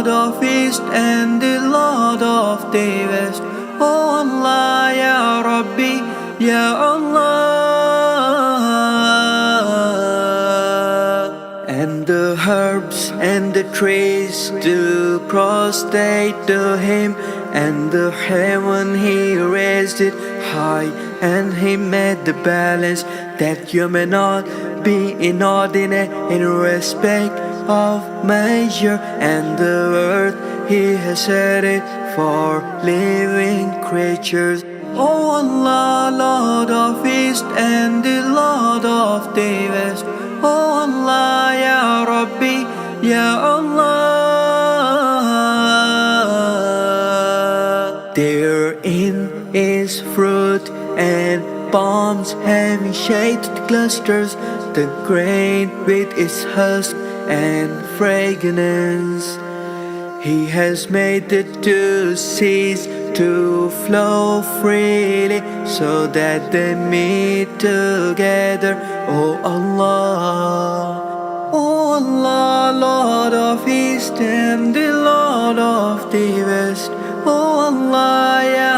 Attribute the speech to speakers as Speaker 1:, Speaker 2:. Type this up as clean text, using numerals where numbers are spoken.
Speaker 1: Lord of East and the Lord of the West. Oh Allah, Ya Rabbi, Ya Allah. And the herbs and the trees do prostrate to Him, and the heaven He raised it high, and He made the balance that you may not be inordinate in respect of measure, and the earth He has set it for living creatures. Oh Allah, Lord of East and the Lord of the West. Oh Allah, Ya Rabbi, Ya Allah. Therein is fruit and palms having shaded clusters, the grain with its husk and fragrance. He has made the two seas to flow freely, so that they meet together. Oh Allah, oh Allah, Lord of East and the Lord of the West. Oh Allah, Ya